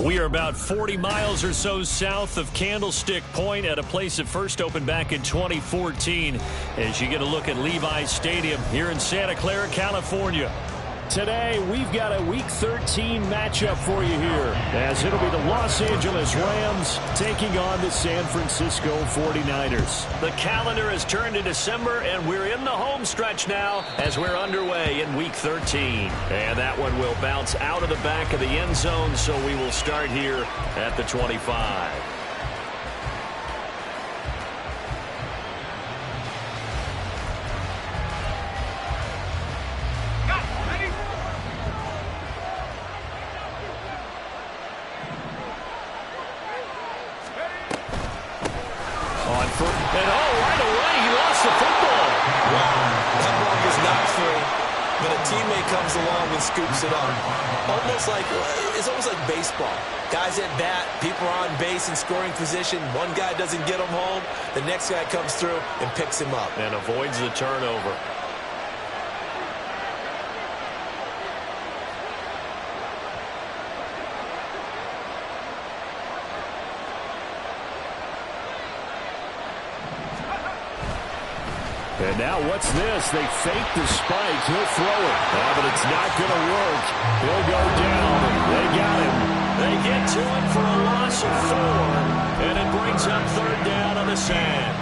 We are about 40 miles or so south of Candlestick Point at a place that first opened back in 2014 as you get a look at Levi's Stadium here in Santa Clara, California. Today, we've got a Week 13 matchup for you here, as it'll be the Los Angeles Rams taking on the San Francisco 49ers. The calendar has turned to December, and we're in the home stretch now as we're underway in Week 13. And that one will bounce out of the back of the end zone, so we will start here at the 25. Scoops it up. It's almost like baseball. Guys at bat, people are on base in scoring position. One guy doesn't get him home. The next guy comes through and picks him up. And avoids the turnover. And now what's this? They fake the spike. He'll throw it. But it's not going to work. He'll go down. They got him. They get to it for a loss of 4. And it brings up third down on the sand.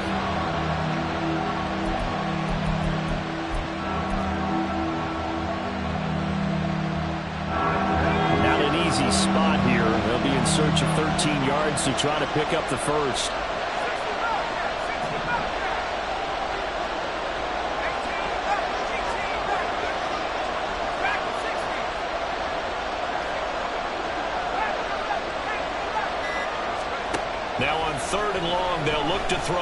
Not an easy spot here. They'll be in search of 13 yards to try to pick up the first. Now on third and long, they'll look to throw.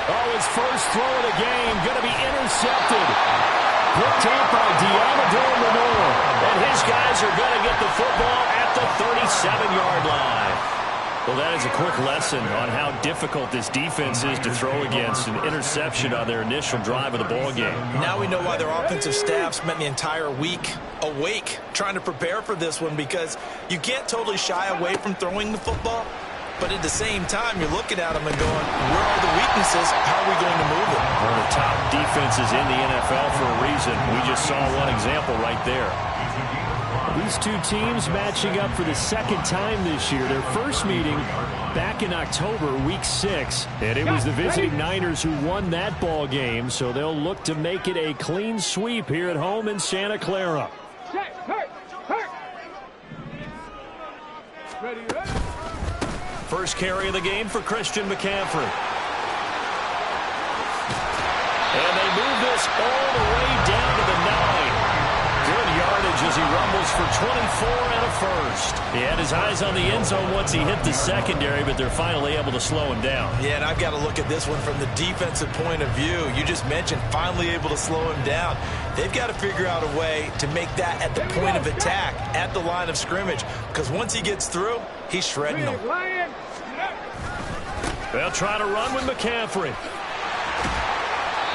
Oh, his first throw of the game going to be intercepted. Picked up by Deommodore Lenoir. And his guys are going to get the football at the 37-yard line. Well, that is a quick lesson on how difficult this defense is to throw against. An interception on their initial drive of the ball game. Now we know why their offensive staff spent the entire week awake trying to prepare for this one, because you can't totally shy away from throwing the football, but at the same time you're looking at them and going, where are the weaknesses? How are we going to move it? One of the top defenses in the NFL for a reason. We just saw one example right there. These two teams matching up for the second time this year. Their first meeting back in October, Week 6. And it was the visiting Niners who won that ball game, so they'll look to make it a clean sweep here at home in Santa Clara. First carry of the game for Christian McCaffrey. And they move this all the way down to the 9. Good yardage as he rumbles for 24 and a first. He had his eyes on the end zone once he hit the secondary, but they're finally able to slow him down. Yeah, and I've got to look at this one from the defensive point of view. You just mentioned finally able to slow him down. They've got to figure out a way to make that at the point of attack, at the line of scrimmage, because once he gets through, he's shredding them. They'll try to run with McCaffrey.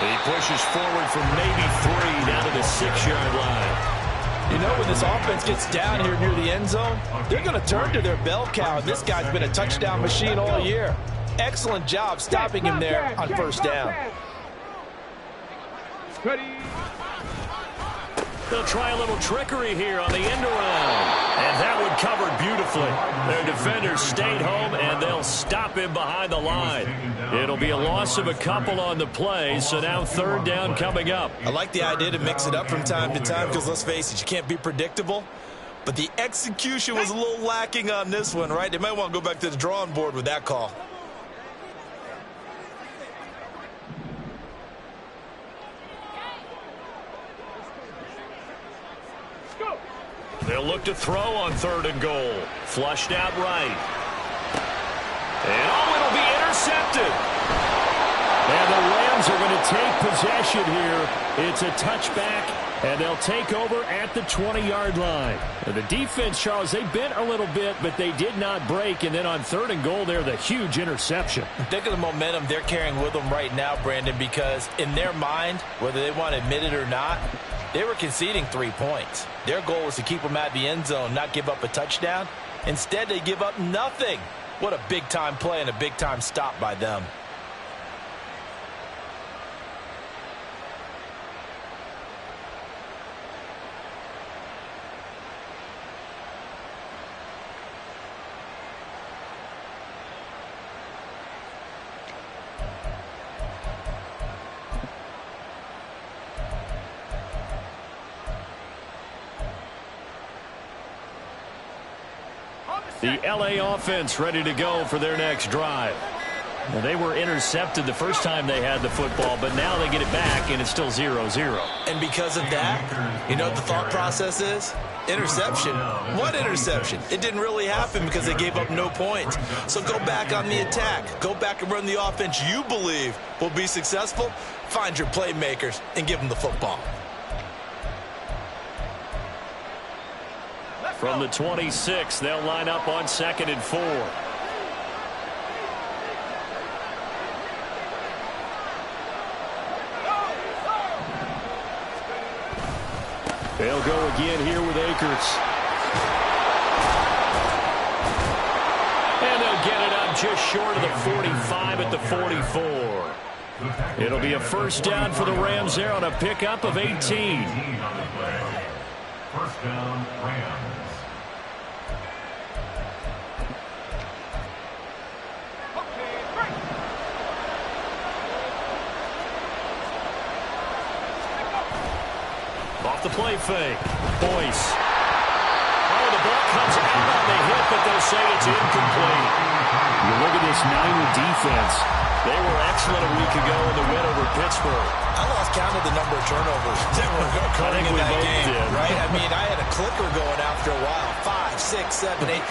He pushes forward from maybe 3 down to the 6-yard line. You know, when this offense gets down here near the end zone, they're going to turn to their bell cow. This guy's been a touchdown machine all year. Excellent job stopping him there on first down. They'll try a little trickery here on the end around. And that one covered beautifully. Their defenders stayed home, and they'll stop him behind the line. It'll be a loss of a couple on the play, so now third down coming up. I like the idea to mix it up from time to time, because let's face it, you can't be predictable. But the execution was a little lacking on this one, right? They might want to go back to the drawing board with that call. They'll look to throw on third and goal. Flushed out right. And it'll be intercepted. And the Rams are going to take possession here. It's a touchback, and they'll take over at the 20-yard line. And the defense, Charles, they bent a little bit, but they did not break. And then on third and goal there, the huge interception. Think of the momentum they're carrying with them right now, Brandon, because in their mind, whether they want to admit it or not, They were conceding 3 points. Their goal was to keep them at the end zone, not give up a touchdown. Instead, they give up nothing. What a big-time play and a big-time stop by them. The LA offense ready to go for their next drive. Now, they were intercepted the first time they had the football, but now they get it back, and it's still 0-0. And because of that, you know what the thought process is? Interception. What interception? It didn't really happen because they gave up no points. So go back on the attack. Go back and run the offense you believe will be successful. Find your playmakers and give them the football. From the 26, they'll line up on 2nd and 4. They'll go again here with Akers. And they'll get it up just short of the 45 at the 44. It'll be a first down for the Rams there on a pickup of 18. First down, Rams. Off the play fake. Boyce. Oh, the ball comes out on the hit, but they'll say it's incomplete. You look at this Niner defense. They were excellent a week ago in the win over Pittsburgh. I lost count of the number of turnovers that were occurring in that game, right? I mean, I had a clicker going after a while. 5, 6, 7, 8.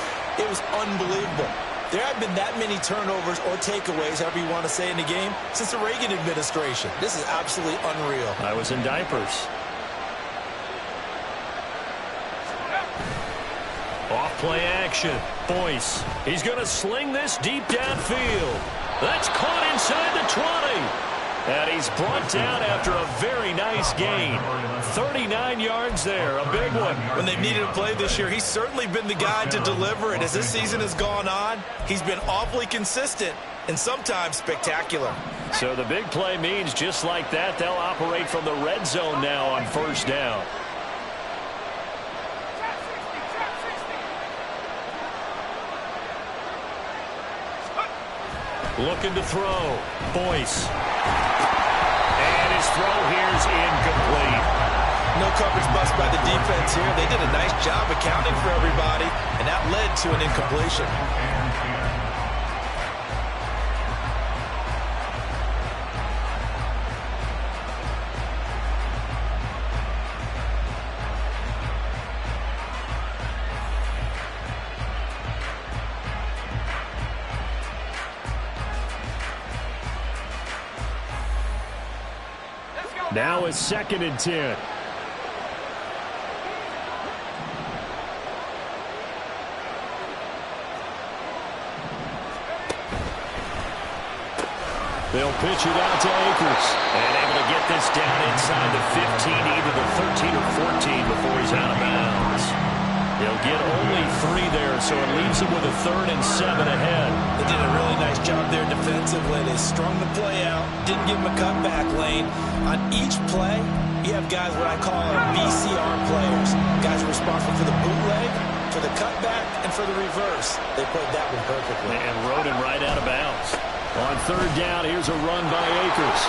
It was unbelievable. There have been that many turnovers or takeaways, however you want to say, in the game since the Reagan administration. This is absolutely unreal. I was in diapers. Off play action. Boyce. He's going to sling this deep downfield. That's caught inside the 20. And he's brought down after a very nice gain. 39 yards there, a big one. When they've needed a play this year, he's certainly been the guy to deliver it. As this season has gone on, he's been awfully consistent and sometimes spectacular. So the big play means just like that, they'll operate from the red zone now on first down. Looking to throw. Boyce. And his throw here is incomplete. No coverage bust by the defense here. They did a nice job accounting for everybody, and that led to an incompletion. Now it's 2nd and 10. They'll pitch it out to Akers. And able to get this down inside the 15, either the 13 or 14 before he's out of bounds. They'll get only 3 there, so it leaves them with a 3rd and 7 ahead. They did a really nice job there defensively. They strung the play out, didn't give him a cutback lane. On each play, you have guys what I call VCR players. Guys responsible for the bootleg, for the cutback, and for the reverse. They played that one perfectly. And rode him right out of bounds. On 3rd down, here's a run by Akers.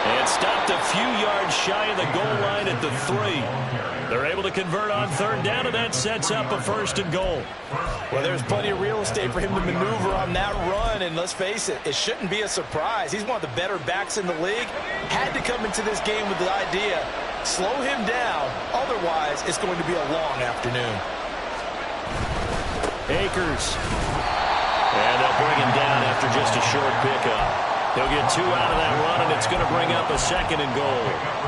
And stopped a few yards shy of the goal line at the 3. They're able to convert on 3rd down, and that sets up a 1st and goal. Well, there's plenty of real estate for him to maneuver on that run, and let's face it, it shouldn't be a surprise. He's one of the better backs in the league. Had to come into this game with the idea, slow him down, otherwise it's going to be a long afternoon. Akers. And they'll bring him down after just a short pickup. He'll get 2 out of that run, and it's going to bring up a 2nd and goal.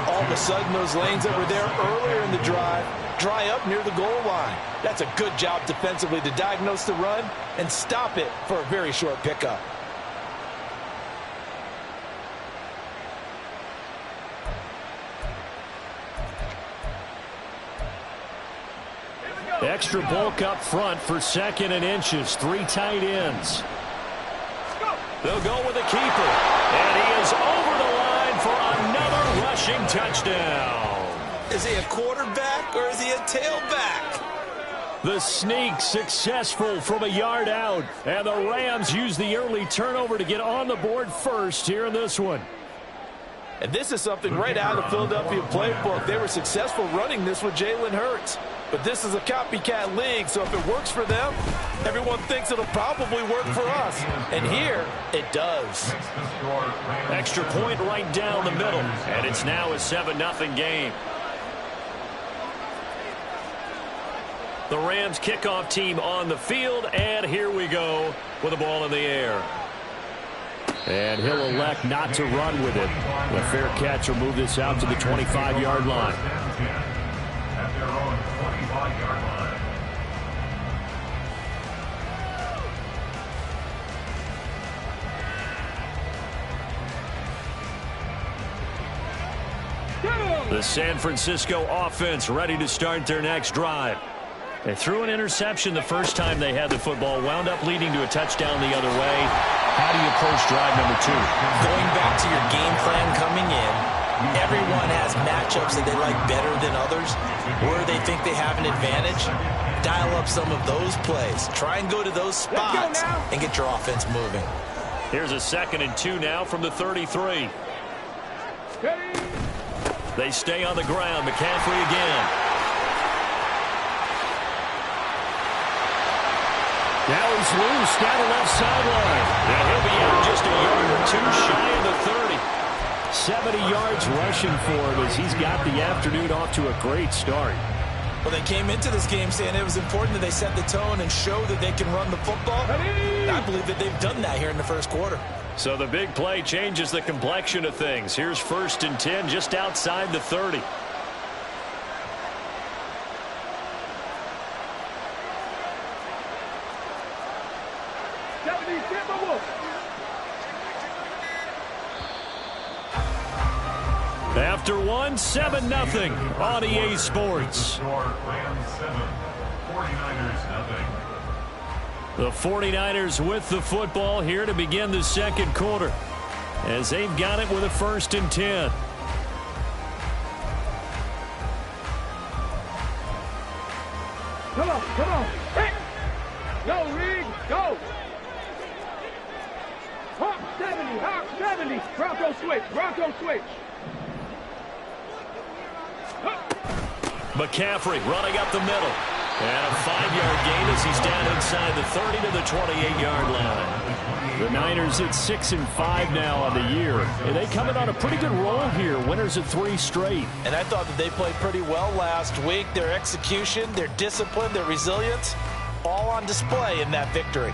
All of a sudden, those lanes that were there earlier in the drive dry up near the goal line. That's a good job defensively to diagnose the run and stop it for a very short pickup. Extra bulk up front for 2nd and inches. 3 tight ends. They'll go with the keeper. And he is over the line for another rushing touchdown. Is he a quarterback or is he a tailback? The sneak successful from a yard out. And the Rams use the early turnover to get on the board first here in this one. And this is something right out of the Philadelphia playbook. They were successful running this with Jalen Hurts. But this is a copycat league, so if it works for them, everyone thinks it'll probably work for us. And here, it does. Extra point right down the middle. And it's now a 7-0 game. The Rams kickoff team on the field, and here we go with the ball in the air. And he'll elect not to run with it. A fair catch will move this out to the 25-yard line. At their own 25-yard line. The San Francisco offense ready to start their next drive. They threw an interception the first time they had the football, wound up leading to a touchdown the other way. How do you approach drive number 2? Going back to your game plan coming in, everyone has matchups that they like better than others, where they think they have an advantage. Dial up some of those plays. Try and go to those spots and get your offense moving. Here's a 2nd and 2 now from the 33. They stay on the ground. McCaffrey again. Now he's loose down the left sideline. And he'll be out just a yard or 2 shy of the 30. 70 yards rushing for him as he's got the afternoon off to a great start. Well, they came into this game saying it was important that they set the tone and show that they can run the football. I believe that they've done that here in the first quarter. So the big play changes the complexion of things. Here's 1st and 10 just outside the 30. After 1, 7-0 on EA Sports. Rams 7, 49ers 0. The 49ers with the football here to begin the second quarter, as they've got it with a 1st and 10. Come on. Hey. Go, Reed, go. Hawk 70. Bronco switch. McCaffrey running up the middle. And a 5-yard gain as he's down inside the 30 to the 28-yard line. The Niners at 6-5 now on the year. And they come in on a pretty good roll here. Winners of 3 straight. And I thought that they played pretty well last week. Their execution, their discipline, their resilience, all on display in that victory.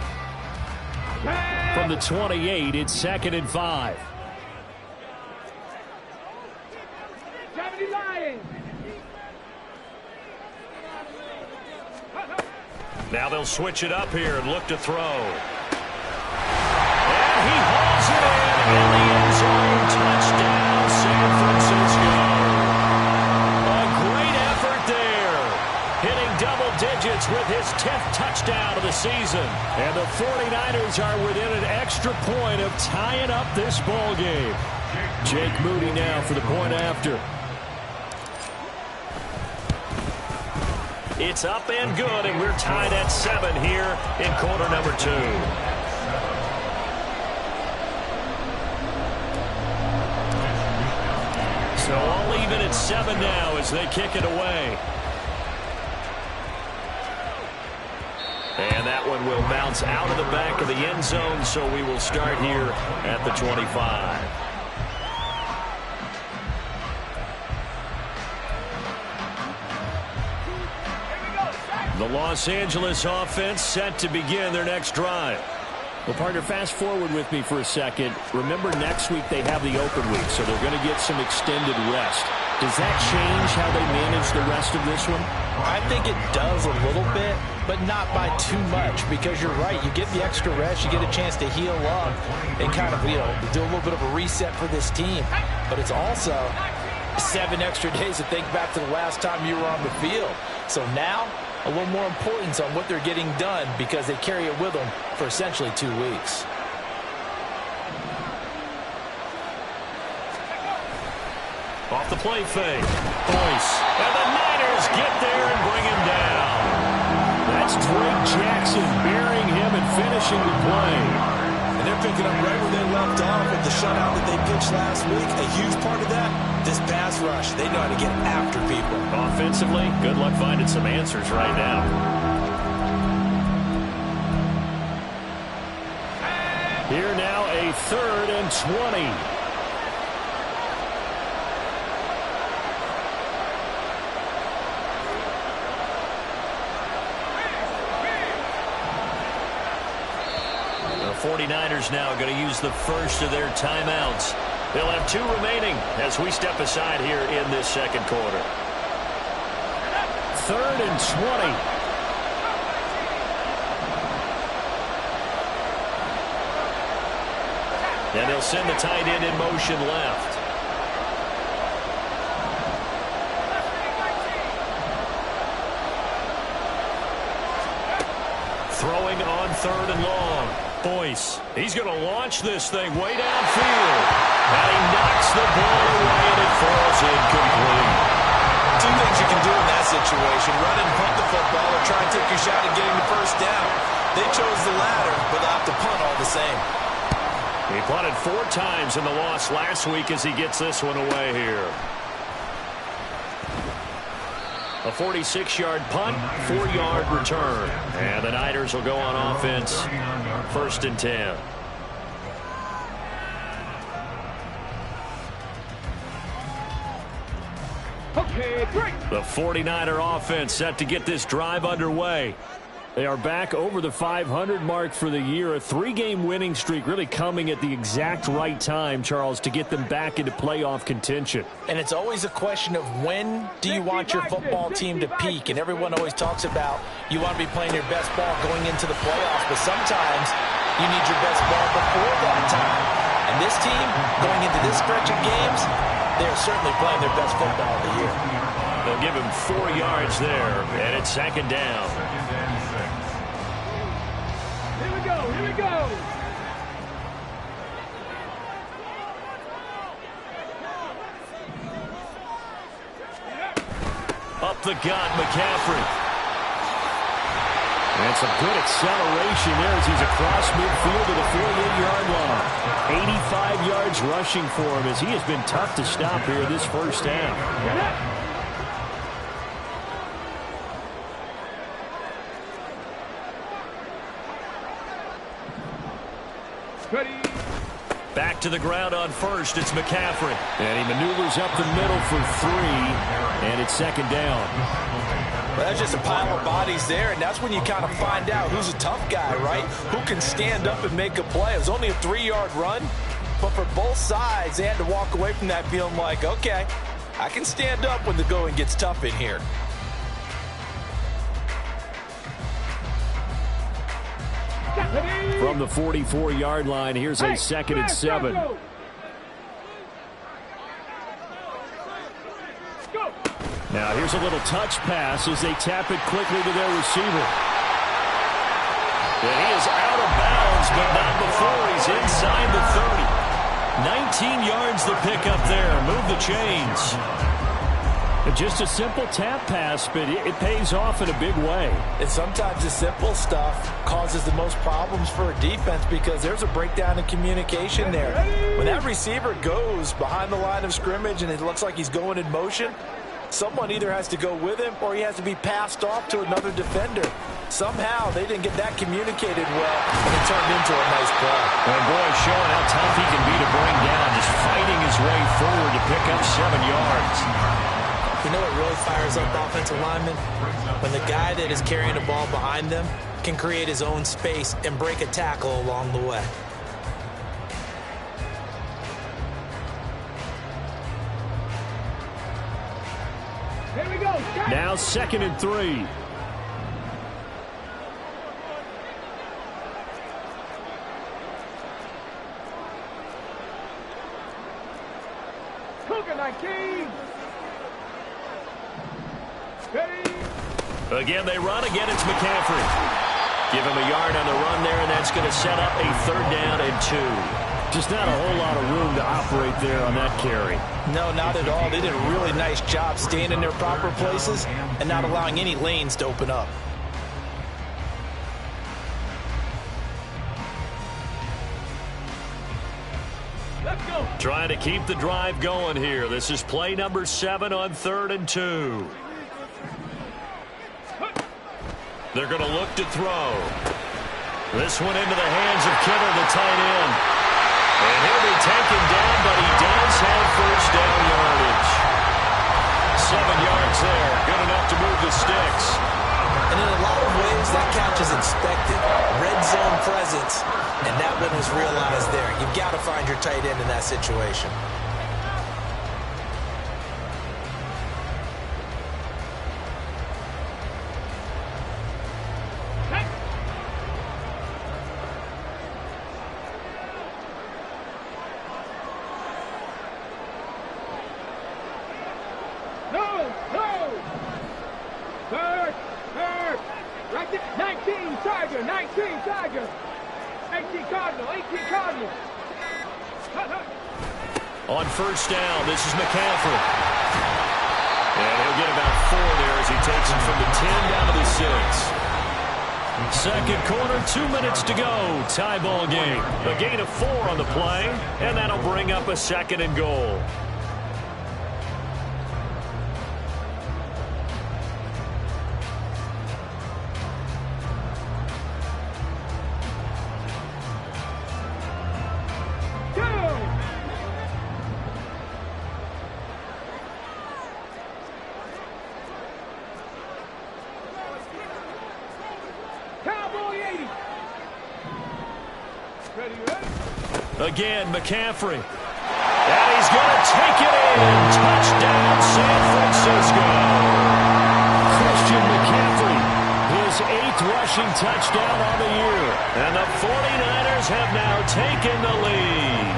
From the 28, it's 2nd and 5. 70 Lions. Now they'll switch it up here and look to throw. And he hauls it in the end zone. Touchdown, San Francisco. A great effort there. Hitting double digits with his 10th touchdown of the season. And the 49ers are within an extra point of tying up this ball game. Jake Moody now for the point after. It's up and good, and we're tied at 7 here in quarter number 2. So all even at 7 now as they kick it away. And that one will bounce out of the back of the end zone, so we will start here at the 25. The Los Angeles offense set to begin their next drive. Well, partner, fast forward with me for a second. Remember, next week they have the open week, so they're going to get some extended rest. Does that change how they manage the rest of this one? I think it does a little bit, but not by too much, because you're right. You get the extra rest, you get a chance to heal up and kind of, do a little bit of a reset for this team. But it's also 7 extra days to think back to the last time you were on the field. So now a little more importance on what they're getting done because they carry it with them for essentially 2 weeks. Off the play fake. Boyce. And the Niners get there and bring him down. That's Drake Jackson burying him and finishing the play. And they're picking up right where they left off with the shutout that they pitched last week. A huge part of that, this pass rush. They know how to get after people. Offensively, good luck finding some answers right now. Here now, a 3rd and 20. The 49ers now going to use the first of their timeouts. They'll have 2 remaining as we step aside here in this second quarter. 3rd and 20. And they'll send the tight end in motion left. Throwing on 3rd and long. Boyce, he's going to launch this thing way downfield. And he knocks the ball away and it falls incomplete. 2 things you can do in that situation. Run and punt the football or try and take your shot at getting the first down. They chose the latter, but they'll have to punt all the same. He punted 4 times in the loss last week as he gets this one away here. A 46-yard punt, 4-yard return. And the Niners will go on offense. 1st and 10. Okay, break. The 49er offense set to get this drive underway. They are back over the 500 mark for the year. A 3-game winning streak really coming at the exact right time, Charles, to get them back into playoff contention. And it's always a question of when do you want your football team to peak? And everyone always talks about you want to be playing your best ball going into the playoffs, but sometimes you need your best ball before that time. And this team, going into this stretch of games, they are certainly playing their best football of the year. They'll give him 4 yards there, and it's 2nd down. Here we go, here we go. Up the gut, McCaffrey. And some good acceleration there as he's across midfield to the 48-yard line. 85 yards rushing for him as he has been tough to stop here this first half. Ready. Back to the ground on first. It's McCaffrey. And he maneuvers up the middle for 3. And it's 2nd down. Well, that's just a pile of bodies there, and that's when you kind of find out who's a tough guy, right? Who can stand up and make a play. It was only a 3-yard run, but for both sides, they had to walk away from that feeling like, okay, I can stand up when the going gets tough in here. From the 44-yard line, here's a 2nd and 7. Now here's a little touch pass as they tap it quickly to their receiver. And he is out of bounds, but not before he's inside the 30. 19 yards the pickup there. Move the chains. Just a simple tap pass, but it pays off in a big way. And sometimes the simple stuff causes the most problems for a defense because there's a breakdown in communication there. When that receiver goes behind the line of scrimmage and it looks like he's going in motion, someone either has to go with him or he has to be passed off to another defender. Somehow they didn't get that communicated well, and it turned into a nice play. And boy, showing how tough he can be to bring down, just fighting his way forward to pick up 7 yards. You know what really fires up offensive linemen? When the guy that is carrying the ball behind them can create his own space and break a tackle along the way. Here we go. Now 2nd and 3. Cougar 19. Ready. Again, they run. Again, it's McCaffrey. Give him a yard on the run there, and that's going to set up a 3rd down and 2. Just not a whole lot of room to operate there on that carry. No, not at all. They did a really nice job staying in their proper places and not allowing any lanes to open up. Let's go. Trying to keep the drive going here. This is play number 7 on 3rd and 2. They're going to look to throw. This one into the hands of Kittle, the tight end. And he'll be taken down, but he does have 1st down yardage. 7 yards there. Good enough to move the sticks. And in a lot of ways, that catch is expected. Red zone presence, and that one was realized there. You've got to find your tight end in that situation. Right there. 19 Tiger. 19 Tiger. 18 Cardinal. 18 Cardinal. On 1st down, this is McCaffrey. And he'll get about 4 there as he takes it from the 10 down to the 6. 2nd quarter, 2 minutes to go. Tie ball game. A gain of 4 on the play, and that'll bring up a 2nd and goal. Again, McCaffrey. And he's going to take it in. Touchdown, San Francisco. Christian McCaffrey, his 8th rushing touchdown on the year. And the 49ers have now taken the lead.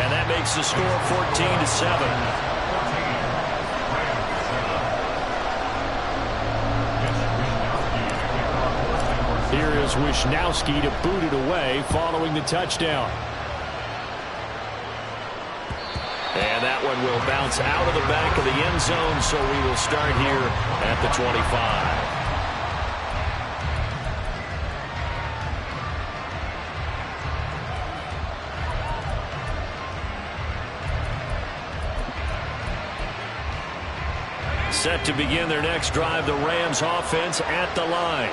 And that makes the score 14-7. Here is Wisnowski to boot it away following the touchdown. And that one will bounce out of the back of the end zone, so we will start here at the 25. Set to begin their next drive, the Rams offense at the line.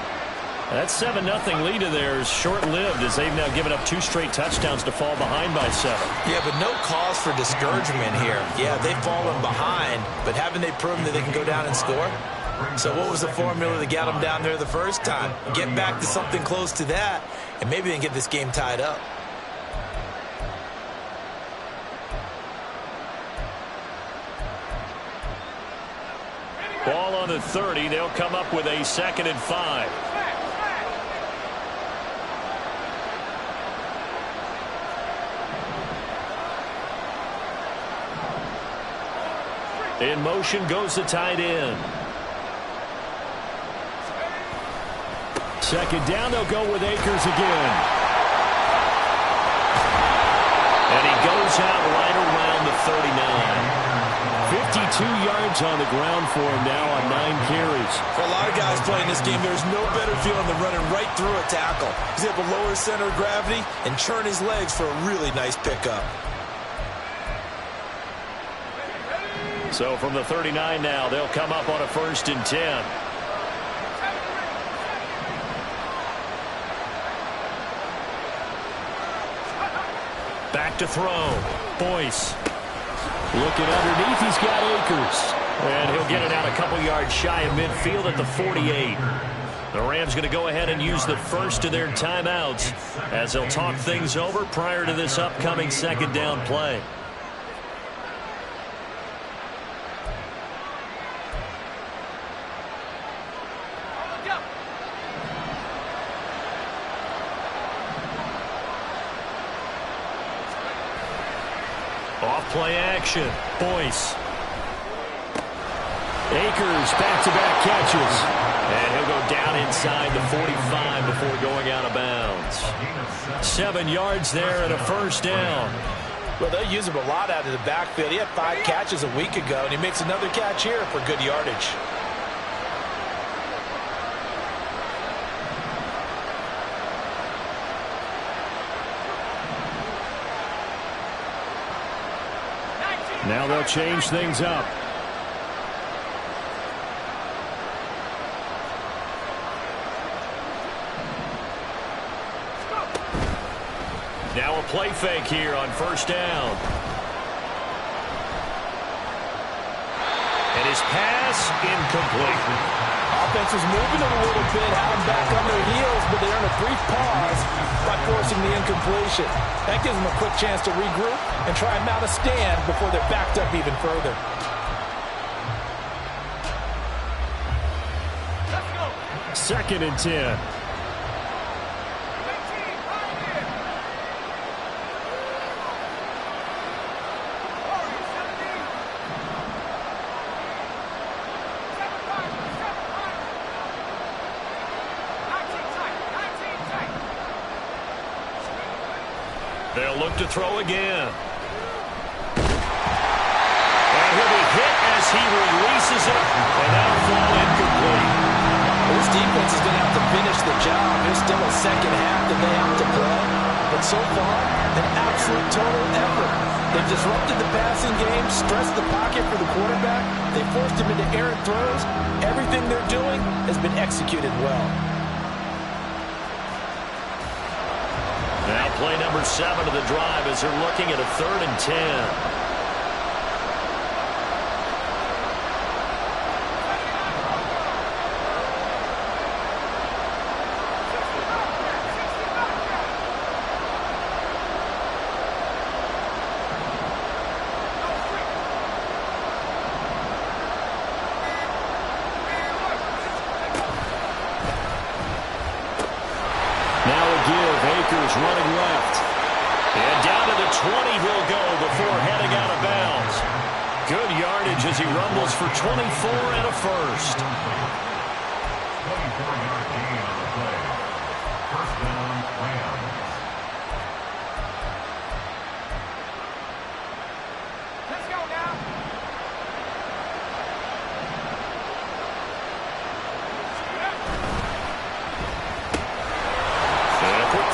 That 7-0 lead of theirs short-lived as they've now given up 2 straight touchdowns to fall behind by 7. Yeah, but no cause for discouragement here. Yeah, they've fallen behind, but haven't they proven that they can go down and score? So what was the formula that got them down there the first time? Get back to something close to that, and maybe they can get this game tied up. Ball on the 30. They'll come up with a 2nd and 5. In motion goes the tight end. 2nd down, they'll go with Akers again. And he goes out right around the 39. 52 yards on the ground for him now on 9 carries. For a lot of guys playing this game, there's no better feeling than running right through a tackle. He's able to lower his center of gravity and churn his legs for a really nice pickup. So from the 39 now, they'll come up on a 1st and 10. Back to throw. Boyce. Looking underneath, he's got Akers. And he'll get it out a couple yards shy of midfield at the 48. The Rams going to go ahead and use the first of their timeouts as they'll talk things over prior to this upcoming 2nd down play. Off play action. Boyce. Akers back-to-back catches. And he'll go down inside the 45 before going out of bounds. 7 yards there and a first down. Well, they'll use him a lot out of the backfield. He had 5 catches a week ago, and he makes another catch here for good yardage. Now they'll change things up. Now a play fake here on first down. And his pass incomplete. Offense was moving it a little bit, had them back on their heels, but they earned a brief pause by forcing the incompletion. That gives them a quick chance to regroup and try and mount a stand before they're backed up even further. Second and 10. They'll look to throw again. And he'll be hit as he releases it, and that'll fall incomplete. This defense is going to have to finish the job. There's still a second half that they have to play. But so far, an absolute total effort. They've disrupted the passing game, stressed the pocket for the quarterback. They forced him into errant throws. Everything they're doing has been executed well. Now play number 7 of the drive as they're looking at a 3rd and 10. Running left. And down to the 20 he'll go before heading out of bounds. Good yardage as he rumbles for 24 and a first. 24-yard gain on the play. First down, Rams. Let's go now.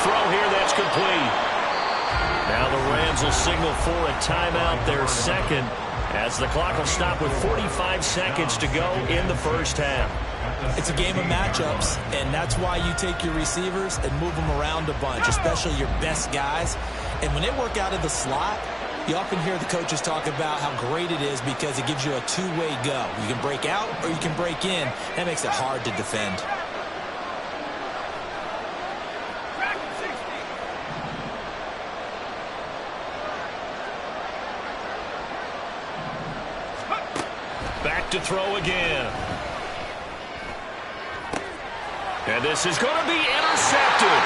Throw here, that's complete. Now the Rams will signal for a timeout, their second, as the clock will stop with 45 seconds to go in the first half. It's a game of matchups, and that's why you take your receivers and move them around a bunch, especially your best guys. And when they work out of the slot, you often hear the coaches talk about how great it is because it gives you a two-way go. You can break out or you can break in. That makes it hard to defend. Back to throw again. And this is going to be intercepted.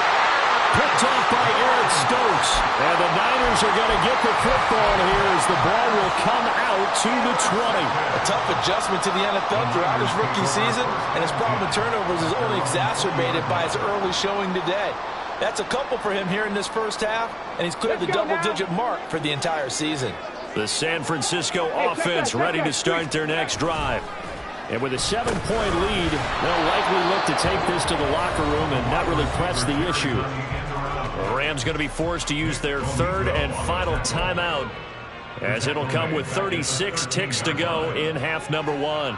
Picked off by Eric Stokes. And the Niners are going to get the football here as the ball will come out to the 20. A tough adjustment to the NFL throughout his rookie season, and his problem with turnovers is only exacerbated by his early showing today. That's a couple for him here in this first half, and he's cleared the double-digit mark for the entire season. The San Francisco offense ready to start their next drive. And with a 7-point lead, they'll likely look to take this to the locker room and not really press the issue. The Rams going to be forced to use their 3rd and final timeout, as it'll come with 36 ticks to go in half number 1.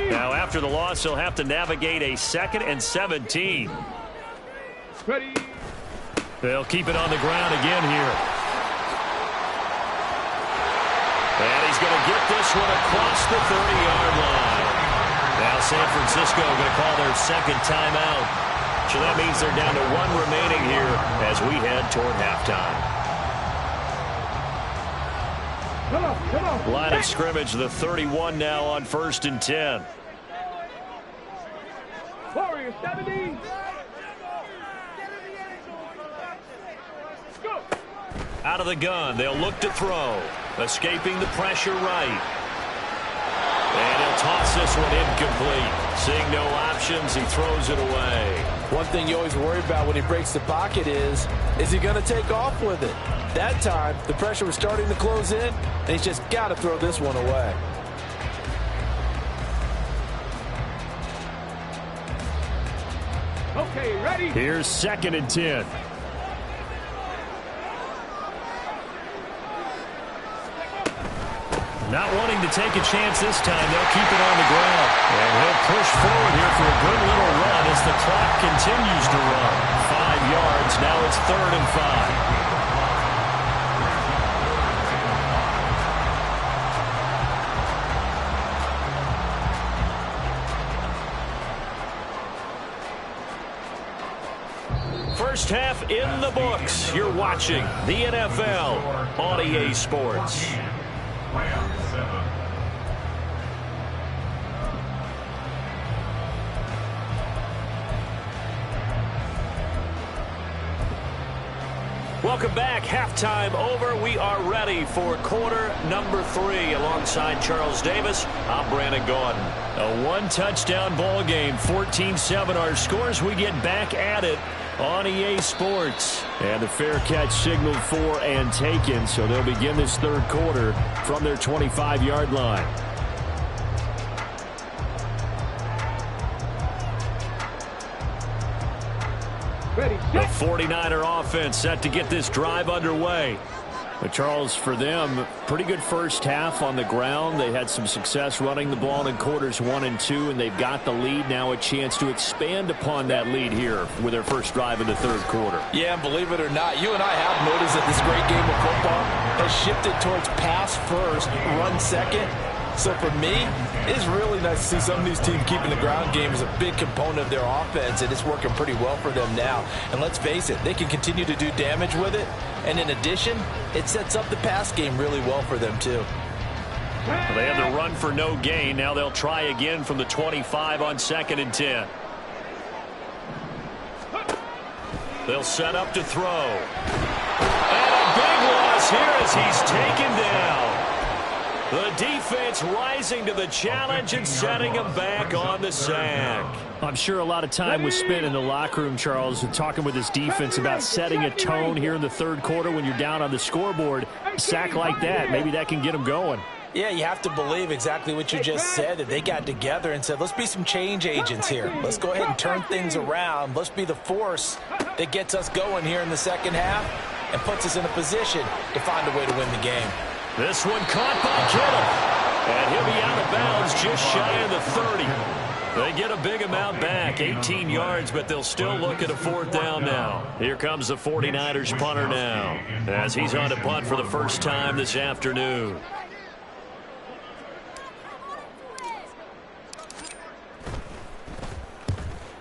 Now, after the loss, he'll have to navigate a 2nd and 17. Ready. They'll keep it on the ground again here. And he's going to get this one across the 30-yard line. Now San Francisco going to call their 2nd timeout. So that means they're down to 1 remaining here as we head toward halftime. Come on. Line of scrimmage, the 31 now on 1st and 10. Tiger, 70. Go. Out of the gun, they'll look to throw. Escaping the pressure right. And he'll toss this one incomplete. Seeing no options, he throws it away. One thing you always worry about when he breaks the pocket is he going to take off with it? That time, the pressure was starting to close in, and he's just got to throw this one away. Okay, ready? Here's 2nd and 10. Not wanting to take a chance this time, they'll keep it on the ground. And he'll push forward here for a good little run as the clock continues to run. 5 yards, now it's 3rd and 5. First half in the books. You're watching the NFL on EA Sports. Welcome back. Halftime over. We are ready for quarter number 3. Alongside Charles Davis, I'm Brandon Gordon. A one-touchdown ball game, 14-7 our scores. We get back at it on EA Sports. And the fair catch signaled for and taken, so they'll begin this 3rd quarter from their 25-yard line. Ready, The set. 49er offense set to get this drive underway. But Charles, for them, pretty good first half on the ground. They had some success running the ball in quarters 1 and 2, and they've got the lead. Now a chance to expand upon that lead here with their first drive in the 3rd quarter. Yeah, and believe it or not, you and I have noticed that this great game of football has shifted towards pass first, run second. So for me, it's really nice to see some of these teams keeping the ground game as a big component of their offense, and it's working pretty well for them now. And let's face it, they can continue to do damage with it. And in addition, it sets up the pass game really well for them too. They had the run for no gain. Now they'll try again from the 25 on 2nd and 10. They'll set up to throw. And a big loss here as he's taken down. The defense rising to the challenge and setting him back on the sack. I'm sure a lot of time was spent in the locker room, Charles, talking with his defense about setting a tone here in the 3rd quarter when you're down on the scoreboard. A sack like that, maybe that can get them going. Yeah, you have to believe exactly what you just said, that they got together and said, let's be some change agents here. Let's go ahead and turn things around. Let's be the force that gets us going here in the 2nd half and puts us in a position to find a way to win the game. This one caught by Kittle. And he'll be out of bounds just shy of the 30. They get a big amount back, 18 yards, but they'll still look at a 4th down now. Here comes the 49ers punter now, as he's on to punt for the first time this afternoon.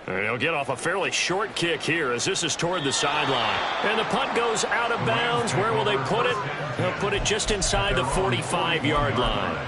And he'll get off a fairly short kick here as this is toward the sideline. And the punt goes out of bounds. Where will they put it? They'll put it just inside the 45-yard line.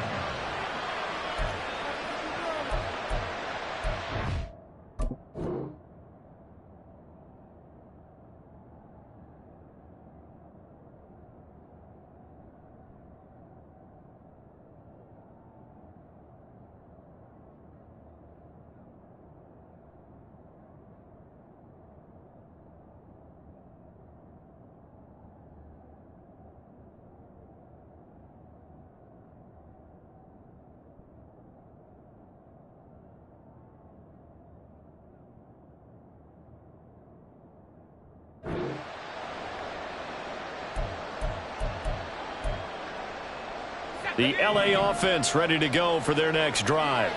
The LA offense ready to go for their next drive.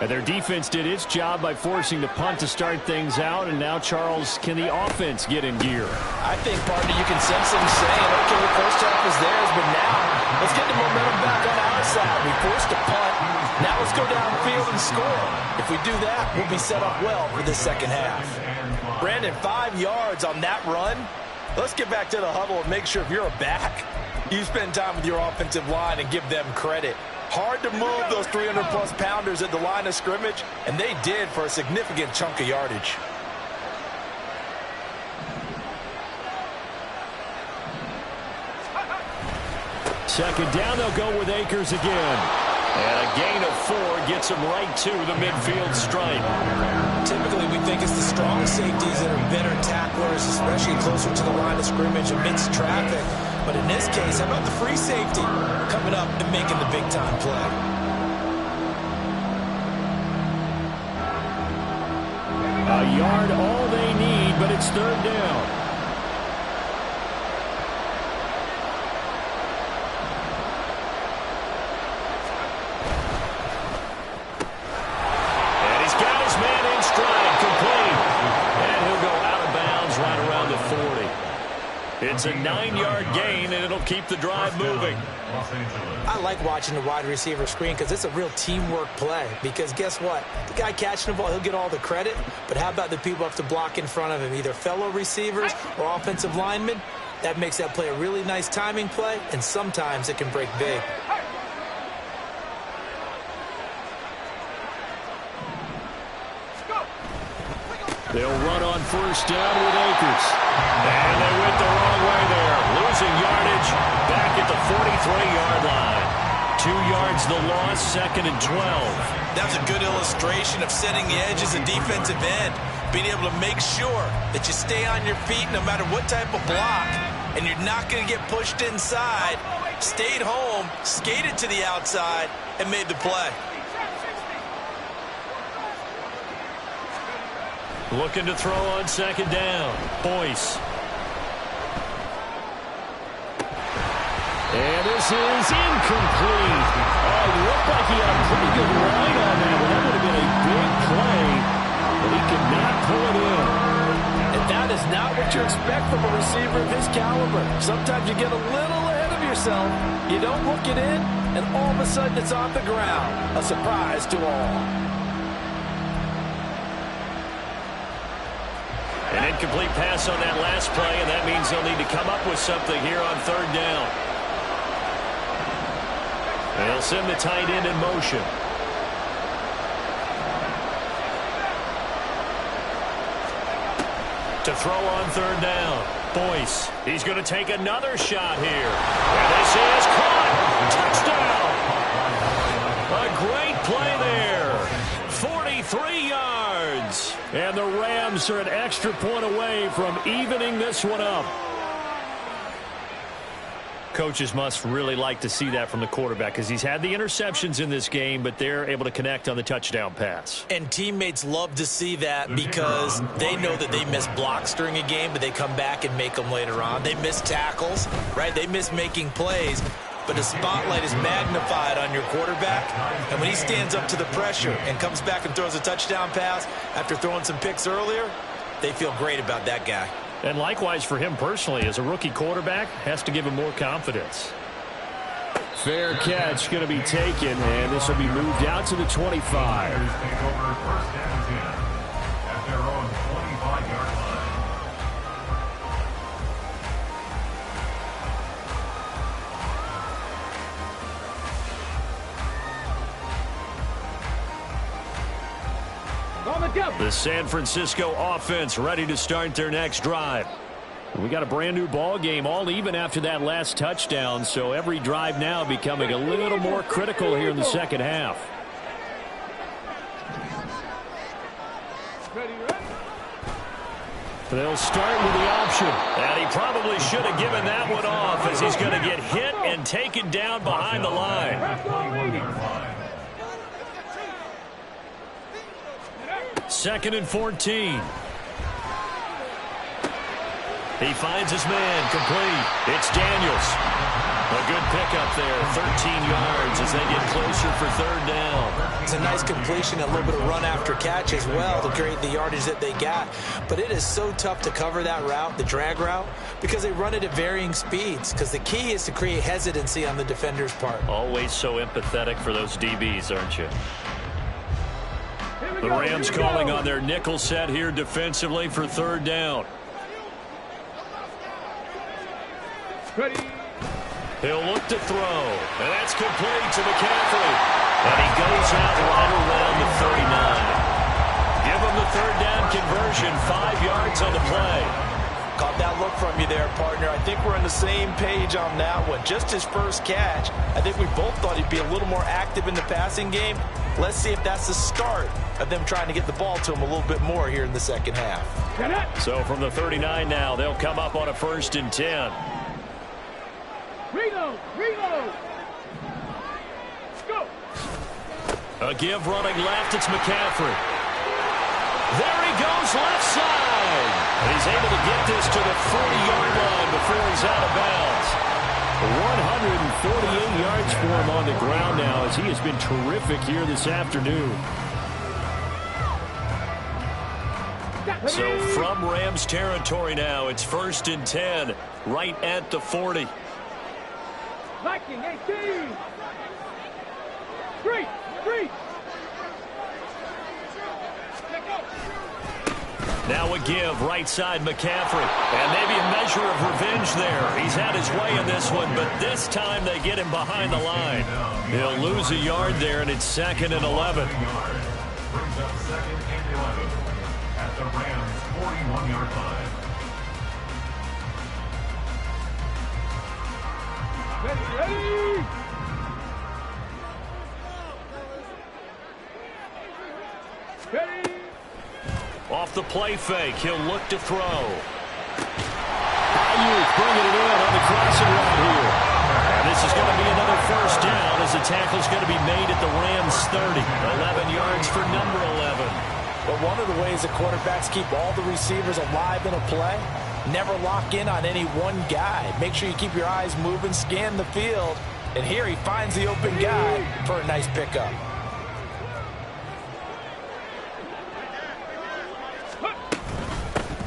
And their defense did its job by forcing the punt to start things out. And now, Charles, can the offense get in gear? I think, partner, you can sense them saying, okay, the first half was theirs, but now let's get the momentum back on our side. We forced a punt. Now let's go downfield and score. If we do that, we'll be set up well for the 2nd half. Brandon, 5 yards on that run. Let's get back to the huddle and make sure if you're a back, you spend time with your offensive line and give them credit. Hard to move those 300-plus pounders at the line of scrimmage, and they did for a significant chunk of yardage. Second down, they'll go with Akers again. And a gain of 4 gets him right to the midfield stripe. Typically, we think it's the strong safeties that are better tacklers, especially closer to the line of scrimmage amidst traffic. But in this case, how about the free safety coming up and making the big-time play? A yard all they need, but it's third down. It's a 9-yard gain, and it'll keep the drive moving. I like watching the wide receiver screen because it's a real teamwork play. Because guess what? The guy catching the ball, he'll get all the credit. But how about the people up to block in front of him, either fellow receivers or offensive linemen? That makes that play a really nice timing play, and sometimes it can break big. They'll run on first down with Akers. And they went the wrong way there. Losing yardage back at the 43-yard line. 2 yards the loss, second and 12. That was a good illustration of setting the edge as a defensive end. Being able to make sure that you stay on your feet no matter what type of block. And you're not going to get pushed inside. Stayed home, skated to the outside, and made the play. Looking to throw on second down. Boyce. And this is incomplete. Oh, it looked like he had a pretty good line on that one. That would have been a big play, but he could not pull it in. And that is not what you expect from a receiver of his caliber. Sometimes you get a little ahead of yourself. You don't look it in, and all of a sudden it's off the ground. A surprise to all. An incomplete pass on that last play, and that means they'll need to come up with something here on third down. They'll send the tight end in motion. To throw on third down, Boyce. He's going to take another shot here. And this is caught. Touchdown. A great play there. 43 yards. And the Rams are an extra point away from evening this one up. Coaches must really like to see that from the quarterback because he's had the interceptions in this game, but they're able to connect on the touchdown pass. And teammates love to see that because they know that they miss blocks during a game, but they come back and make them later on. They miss tackles, right? They miss making plays. But the spotlight is magnified on your quarterback. And when he stands up to the pressure and comes back and throws a touchdown pass after throwing some picks earlier, they feel great about that guy. And likewise for him personally, as a rookie quarterback, has to give him more confidence. Fair catch going to be taken, and this will be moved out to the 25. Take over first and 10 at their own 25-yard line. The San Francisco offense ready to start their next drive. We got a brand new ball game, all even after that last touchdown, so every drive now becoming a little more critical here in the second half. They'll start with the option. And he probably should have given that one off as he's going to get hit and taken down behind the line. Second and 14. He finds his man complete. It's Daniels. A good pickup there, 13 yards as they get closer for third down. It's a nice completion, a little bit of run after catch as well to create the yardage that they got. But it is so tough to cover that route, the drag route, because they run it at varying speeds. Because the key is to create hesitancy on the defender's part. Always so empathetic for those DBs, aren't you? The Rams calling on their nickel set here defensively for third down. Ready. He'll look to throw, and that's complete to McCaffrey. And he goes out right around the 39. Give him the third down conversion, 5 yards on the play. Caught that look from you there, partner. I think we're on the same page on that one. Just his first catch. I think we both thought he'd be a little more active in the passing game. Let's see if that's the start of them trying to get the ball to him a little bit more here in the second half. So from the 39 now, they'll come up on a 1st and 10. Reload! Reload! Go! A give running left, it's McCaffrey. There he goes, left side. And he's able to get this to the 40-yard line before he's out of bounds. 148 yards for him on the ground now as he has been terrific here this afternoon. So from Rams territory now, it's 1st and 10, right at the 40. Viking 18! Three! Now a give, right side McCaffrey. And maybe a measure of revenge there. He's had his way in this one, but this time they get him behind the line. He'll lose a yard there, and it's 2nd and 11. Brings up 2nd and 11 at the Rams' 41-yard line. Ready! Ready! Off the play fake, he'll look to throw. Ayuk bringing it in on the crossing route here. And this is going to be another 1st down as the tackle's going to be made at the Rams' 30. 11 yards for number 11. But one of the ways the quarterbacks keep all the receivers alive in a play, never lock in on any one guy. Make sure you keep your eyes moving, scan the field. And here he finds the open guy for a nice pickup.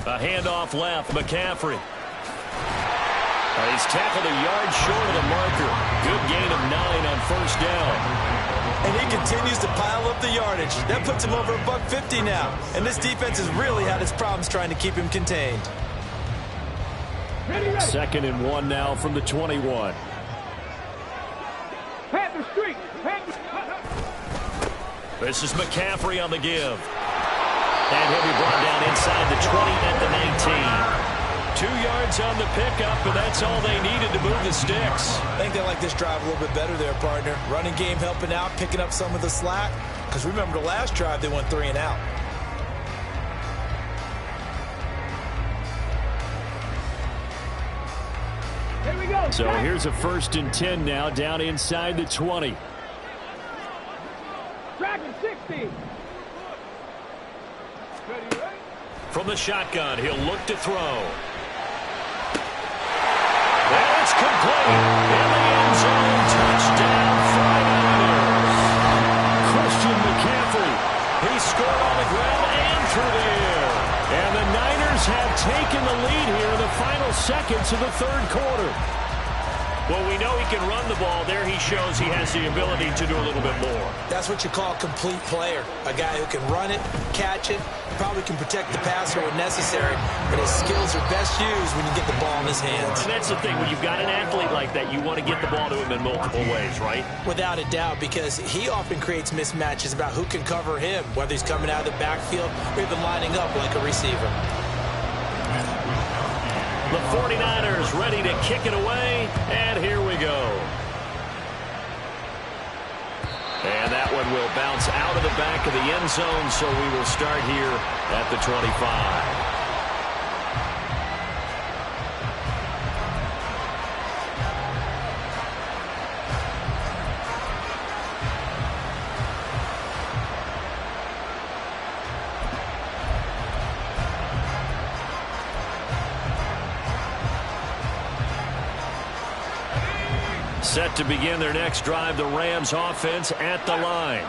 A handoff left, McCaffrey. He's tackled a yard short of the marker. Good gain of 9 on 1st down. And he continues to pile up the yardage. That puts him over $150 now. And this defense has really had its problems trying to keep him contained. 2nd and 1 now from the 21. Panther Street! This is McCaffrey on the give. And he'll be brought down inside the 20 at the 19. 2 yards on the pickup, and that's all they needed to move the sticks. I think they like this drive a little bit better there, partner. Running game helping out, picking up some of the slack. Because remember the last drive, they went 3 and out. Here we go! So here's a 1st and 10 now, down inside the 20. Dragon 60! From the shotgun, he'll look to throw. That's complete. In the end zone, touchdown, 49ers. Christian McCaffrey. He scored on the ground and through the air. And the Niners have taken the lead here in the final seconds of the 3rd quarter. Well, we know he can run the ball. There he shows he has the ability to do a little bit more. That's what you call a complete player. A guy who can run it, catch it, probably can protect the passer when necessary, but his skills are best used when you get the ball in his hands. And that's the thing. When you've got an athlete like that, you want to get the ball to him in multiple ways, right? Without a doubt, because he often creates mismatches about who can cover him, whether he's coming out of the backfield or even lining up like a receiver. The 49ers ready to kick it away, and here we go. And that one will bounce out of the back of the end zone, so we will start here at the 25. Set to begin their next drive, the Rams offense at the line.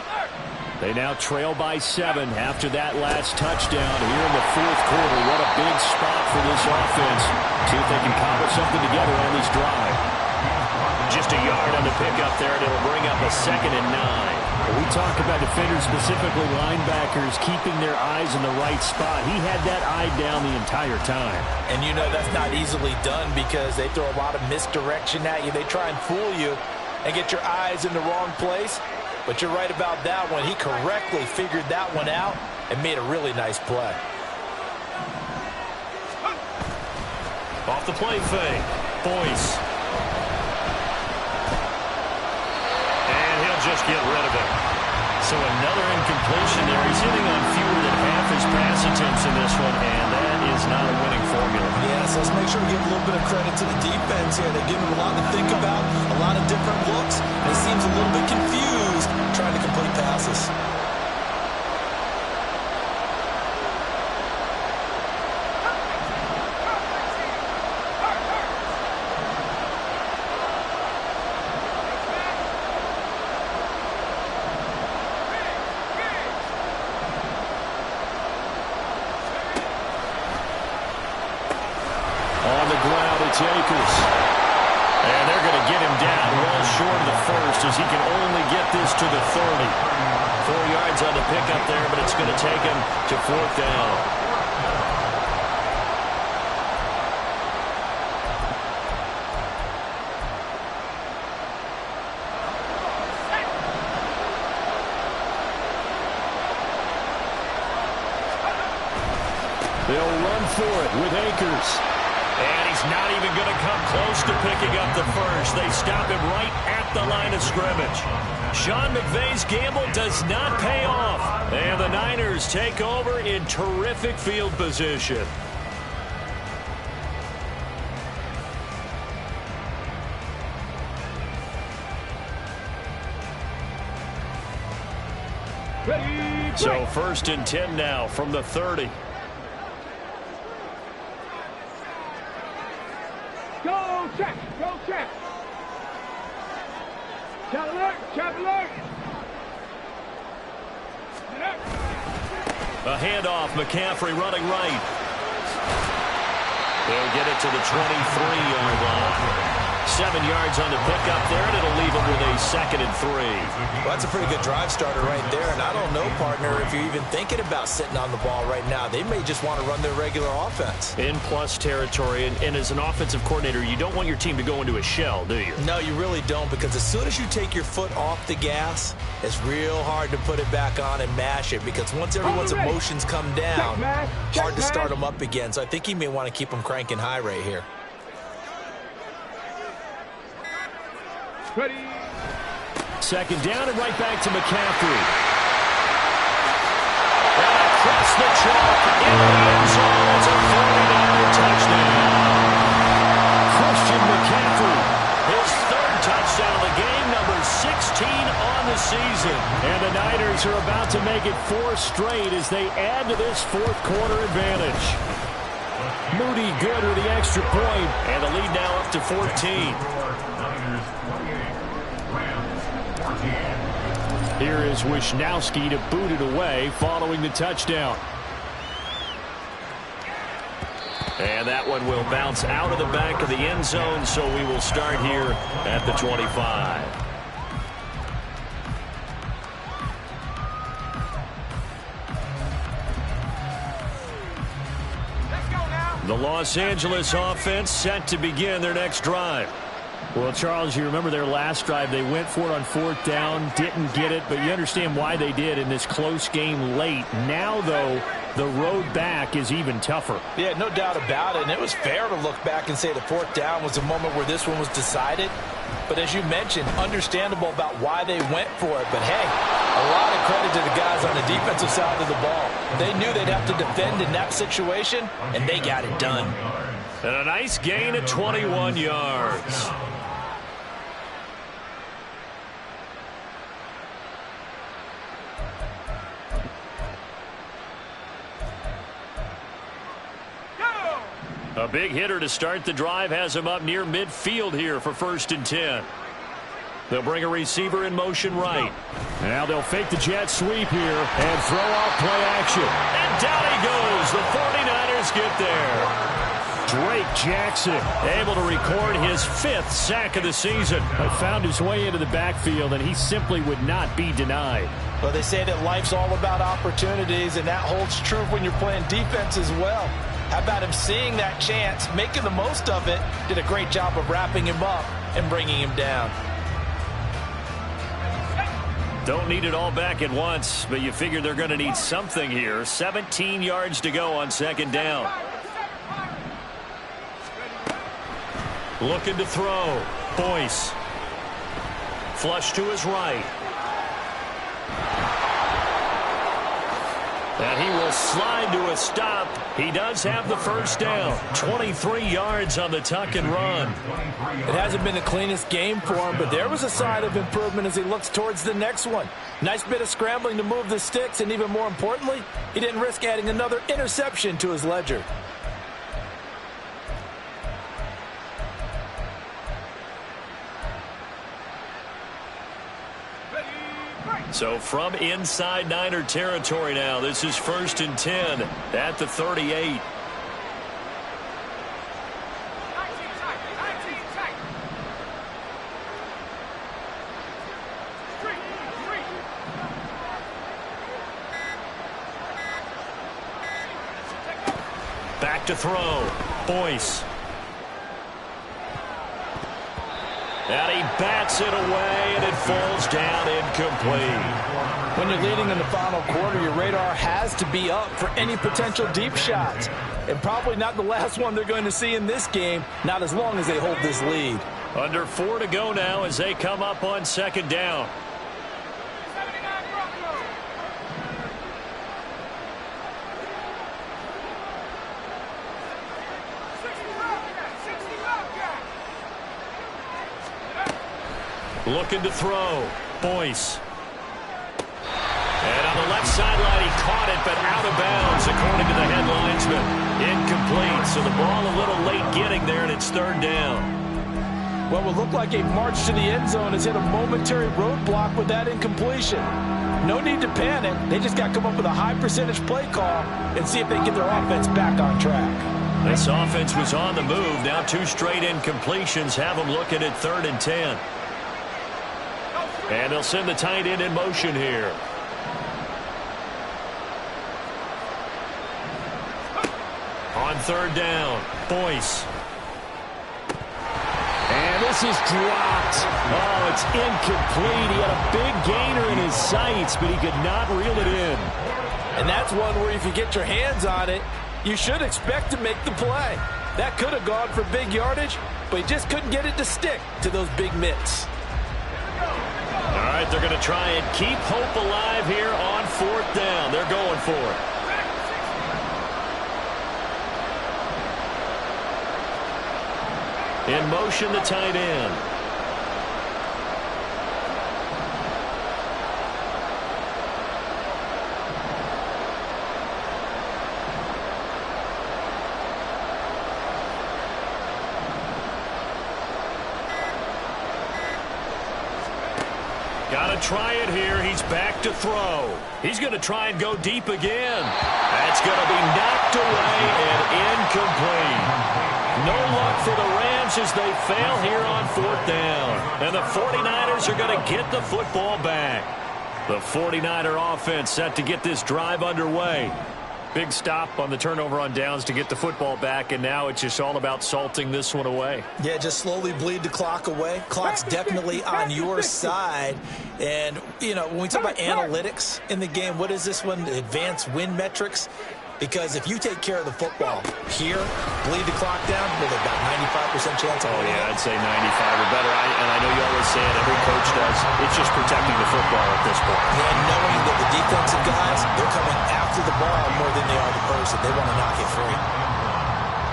They now trail by 7 after that last touchdown here in the 4th quarter. What a big spot for this offense. See if they can cobble something together on this drive. Just a yard on the pickup there, and it'll bring up a 2nd and 9. We talk about defenders, specifically linebackers, keeping their eyes in the right spot. He had that eye down the entire time. And you know that's not easily done because they throw a lot of misdirection at you. They try and fool you and get your eyes in the wrong place. But you're right about that one. He correctly figured that one out and made a really nice play. Off the play fake. Boyce. And he'll just get rid of it. So another incompletion there. He's hitting on fewer than half his pass attempts in this one, and that is not a winning formula. Yes, let's make sure we give a little bit of credit to the defense here. They give him a lot to think about, a lot of different looks, and he seems a little bit confused trying to complete passes. Akers. And they're going to get him down well short of the first as he can only get this to the 30. 4 yards on the pickup there, but it's going to take him to 4th down. They'll run for it with Akers. And he's not even going to come close to picking up the first. They stop him right at the line of scrimmage. Sean McVay's gamble does not pay off. And the Niners take over in terrific field position. So 1st and 10 now from the 30. Go check, go check. Chap alert, chap alert. A handoff, McCaffrey running right. They'll get it to the 23-yard line. 7 yards on the pickup there, and it'll leave him with a 2nd and 3. Well, that's a pretty good drive starter right there, and I don't know, partner, if you're even thinking about sitting on the ball right now. They may just want to run their regular offense. In plus territory, and as an offensive coordinator, you don't want your team to go into a shell, do you? No, you really don't, because as soon as you take your foot off the gas, it's real hard to put it back on and mash it, because once everyone's emotions come down, hard to start them up again. So I think you may want to keep them cranking high right here. Ready. 2nd down and right back to McCaffrey. And across the chalk in the end zone. It's a 49er touchdown. Christian McCaffrey, his 3rd touchdown of the game, number 16 on the season. And the Niners are about to make it 4 straight as they add to this 4th quarter advantage. Moody good with the extra point, and the lead now up to 14. Here is Wisnowski to boot it away following the touchdown. And that one will bounce out of the back of the end zone, so we will start here at the 25. The Los Angeles offense set to begin their next drive. Well, Charles, you remember their last drive. They went for it on 4th down, didn't get it, but you understand why they did in this close game late. Now, though, the road back is even tougher. Yeah, no doubt about it, and it was fair to look back and say the 4th down was a moment where this one was decided. But as you mentioned, understandable about why they went for it. But, hey, a lot of credit to the guys on the defensive side of the ball. They knew they'd have to defend in that situation, and they got it done. And a nice gain at 21 yards. A big hitter to start the drive has him up near midfield here for 1st and 10. They'll bring a receiver in motion right. Now they'll fake the jet sweep here and throw off play action. And down he goes. The 49ers get there. Drake Jackson able to record his 5th sack of the season. He found his way into the backfield, and he simply would not be denied. Well, they say that life's all about opportunities, and that holds true when you're playing defense as well. How about him seeing that chance, making the most of it, did a great job of wrapping him up and bringing him down. Don't need it all back at once, but you figure they're going to need something here. 17 yards to go on 2nd down. Looking to throw. Boyce. Flush to his right. And he will slide to a stop. He does have the 1st down. 23 yards on the tuck and run. It hasn't been the cleanest game for him, but there was a sign of improvement as he looks towards the next one. Nice bit of scrambling to move the sticks, and even more importantly, he didn't risk adding another interception to his ledger. So from inside Niner territory now, this is 1st and 10 at the 38. Back to throw. Boyce. And he bats it away, and it falls down incomplete. When you're leading in the final quarter, your radar has to be up for any potential deep shots. And probably not the last one they're going to see in this game, not as long as they hold this lead. Under 4 to go now as they come up on 2nd down. Looking to throw. Boyce. And on the left sideline, he caught it, but out of bounds, according to the head linesman. Incomplete, so the ball a little late getting there, and it's 3rd down. What would look like a march to the end zone has hit a momentary roadblock with that incompletion. No need to panic. They just got to come up with a high-percentage play call and see if they can get their offense back on track. This offense was on the move. Now 2 straight incompletions have them looking at 3rd and 10. And they'll send the tight end in motion here. On 3rd down, Boyce. And this is dropped. Oh, it's incomplete. He had a big gainer in his sights, but he could not reel it in. And that's one where if you get your hands on it, you should expect to make the play. That could have gone for big yardage, but he just couldn't get it to stick to those big mitts. All right, they're going to try and keep hope alive here on 4th down. They're going for it. In motion, the tight end. Got to try it here. He's back to throw. He's going to try and go deep again. That's going to be knocked away and incomplete. No luck for the Rams as they fail here on 4th down. And the 49ers are going to get the football back. The 49er offense set to get this drive underway. Big stop on the turnover on downs to get the football back, and now it's just all about salting this one away. Yeah, just slowly bleed the clock away. Clock's definitely on your side. And, you know, when we talk about analytics in the game, what is this one? Advanced win metrics? Because if you take care of the football here, bleed the clock down, with about 95% chance of winning. Oh, yeah, I'd say 95 or better. And I know you always say it, every coach does. It's just protecting the football at this point. And knowing that the defensive guys, they're coming after the ball more than they are the person. They want to knock it free.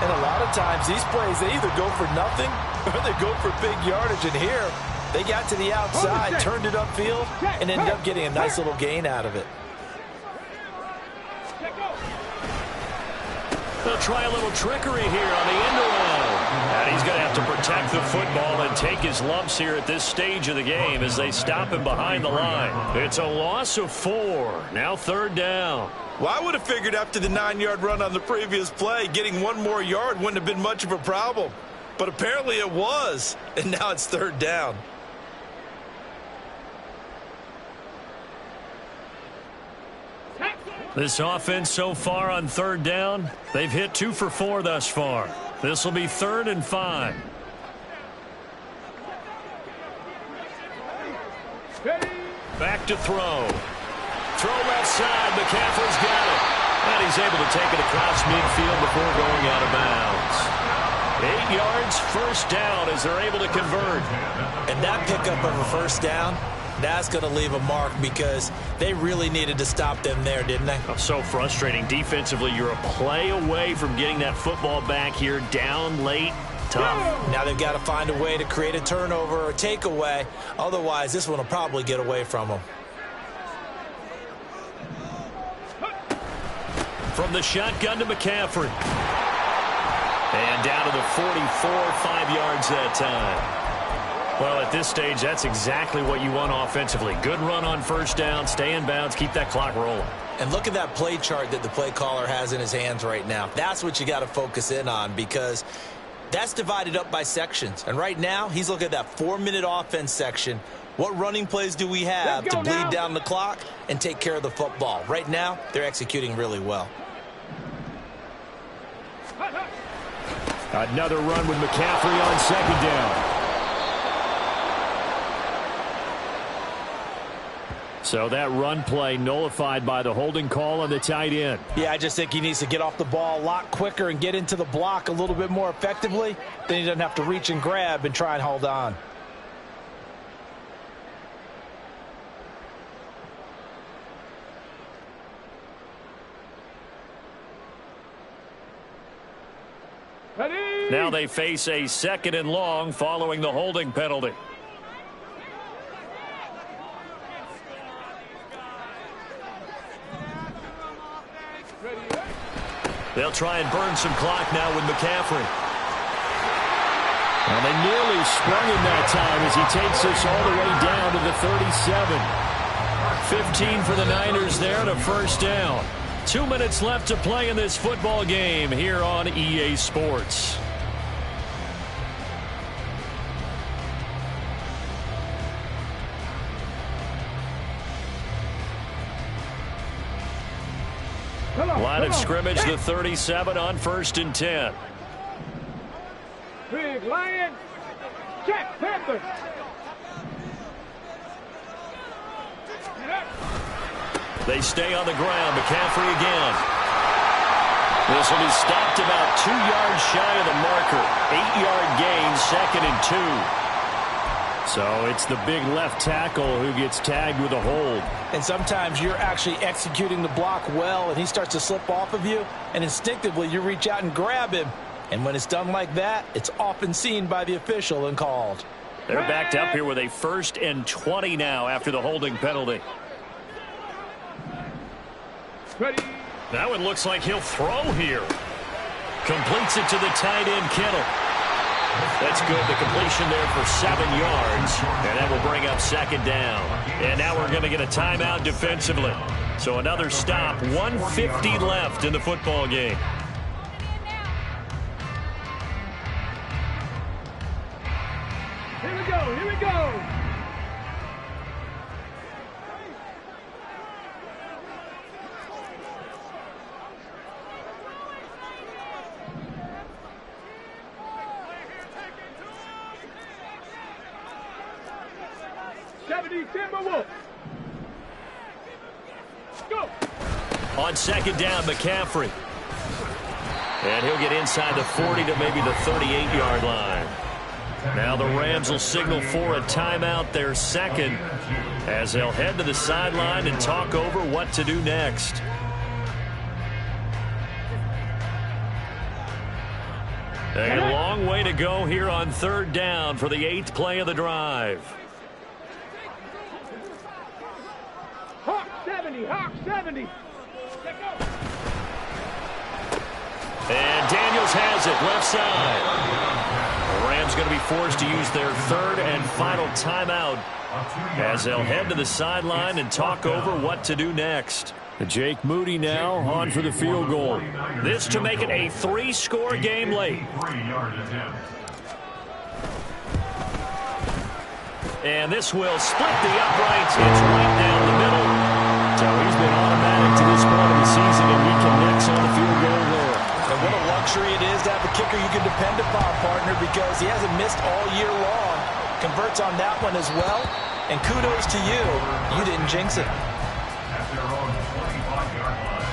And a lot of times, these plays, they either go for nothing or they go for big yardage. And here, they got to the outside, turned it upfield, and ended up getting a nice little gain out of it. They'll try a little trickery here on the end around. And he's going to have to protect take the football and take his lumps here at this stage of the game as they stop him behind the line. It's a loss of 4. Now 3rd down. Well, I would have figured after the 9-yard run on the previous play, getting 1 more yard wouldn't have been much of a problem. But apparently it was, and now it's 3rd down. This offense so far on 3rd down, they've hit 2 for 4 thus far. This will be 3rd and 5. Back to throw. Throw left side. McCaffrey's got it. And he's able to take it across midfield before going out of bounds. 8 yards, 1st down as they're able to convert. And that pickup of a 1st down, that's going to leave a mark because they really needed to stop them there, didn't they? Oh, so frustrating. Defensively, you're a play away from getting that football back here, down late. Tough. Now they've got to find a way to create a turnover or takeaway. Otherwise, this one will probably get away from them. From the shotgun to McCaffrey. And down to the 44, 5 yards that time. Well, at this stage, that's exactly what you want offensively. Good run on 1st down, stay in bounds, keep that clock rolling. And look at that play chart that the play caller has in his hands right now. That's what you got to focus in on because that's divided up by sections. And right now, he's looking at that 4-minute offense section. What running plays do we have to bleed down the clock and take care of the football? Right now, they're executing really well. Another run with McCaffrey on 2nd down. So that run play nullified by the holding call on the tight end. Yeah, I just think he needs to get off the ball a lot quicker and get into the block a little bit more effectively. Then he doesn't have to reach and grab and try and hold on. Now they face a 2nd and long following the holding penalty. They'll try and burn some clock now with McCaffrey. And they nearly sprung him that time as he takes us all the way down to the 37. 15 for the Niners there to 1st down. 2 minutes left to play in this football game here on EA Sports. Line of scrimmage, the 37 on 1st and 10. Big Lion. Jack Panther. They stay on the ground. McCaffrey again. This will be stopped about 2 yards shy of the marker. 8-yard gain, 2nd and 2. So it's the big left tackle who gets tagged with a hold. And sometimes you're actually executing the block well, and he starts to slip off of you, and instinctively you reach out and grab him. And when it's done like that, it's often seen by the official and called. They're backed up here with a 1st and 20 now after the holding penalty. Ready. That one looks like he'll throw here. Completes it to the tight end, Kittle. That's good. The completion there for 7 yards. And that will bring up 2nd down. And now we're going to get a timeout defensively. So another stop. 1:50 left in the football game. Here we go. Here we go. Timberwolves. Go. On 2nd down, McCaffrey. And he'll get inside the 40 to maybe the 38-yard line. Now the Rams will signal for a timeout, their 2nd, as they'll head to the sideline and talk over what to do next. A long way to go here on 3rd down for the 8th play of the drive. Hawk 70, Hawk 70. And Daniels has it, left side. Rams going to be forced to use their third and final timeout as they'll head to the sideline and talk over what to do next. Jake Moody now on for the field goal. This to make it a 3-score game late. And this will split the uprights. It's right down the middle. So he's been automatic to this point of the season, and he connects on the field goal there. And what a luxury it is to have a kicker you can depend upon, partner, because he hasn't missed all year long. Converts on that one as well. And kudos to you. You didn't jinx it. At their own 25-yard line.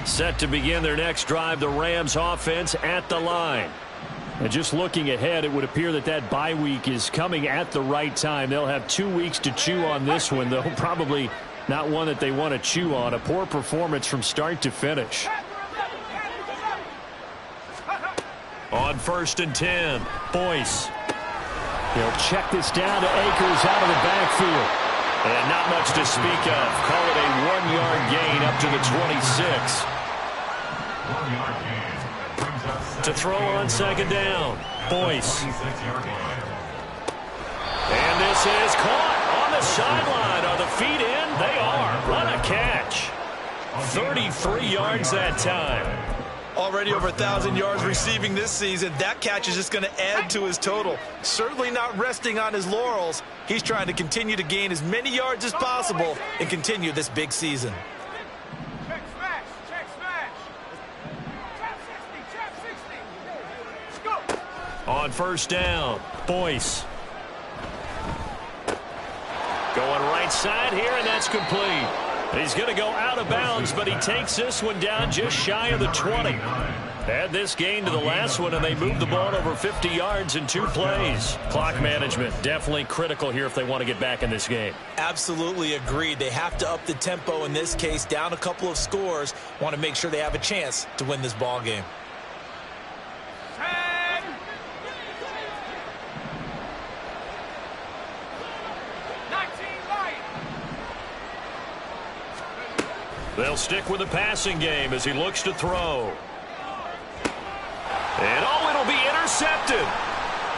Set to begin their next drive, the Rams offense at the line. And just looking ahead, it would appear that bye week is coming at the right time. They'll have 2 weeks to chew on this one, though probably not one that they want to chew on. A poor performance from start to finish. On 1st and 10, Boyce. He'll check this down to Akers out of the backfield. And not much to speak of. Call it a 1-yard gain up to the 26. To throw on 2nd down, Boyce. And this is caught on the sideline. Are the feet in? They are. What a catch. 33 yards that time. Already over 1,000 yards receiving this season. That catch is just going to add to his total. Certainly not resting on his laurels. He's trying to continue to gain as many yards as possible and continue this big season. Check smash. Check smash. Trap 60. Trap 60. Let's go. On 1st down, Boyce. Going right side here, and that's complete. He's going to go out of bounds, but he takes this one down just shy of the 20. Add this gain to the last one, and they move the ball over 50 yards in 2 plays. Clock management definitely critical here if they want to get back in this game. Absolutely agreed. They have to up the tempo in this case, down a couple of scores. Want to make sure they have a chance to win this ball game. 19 right. They'll stick with the passing game as he looks to throw. And it'll be intercepted.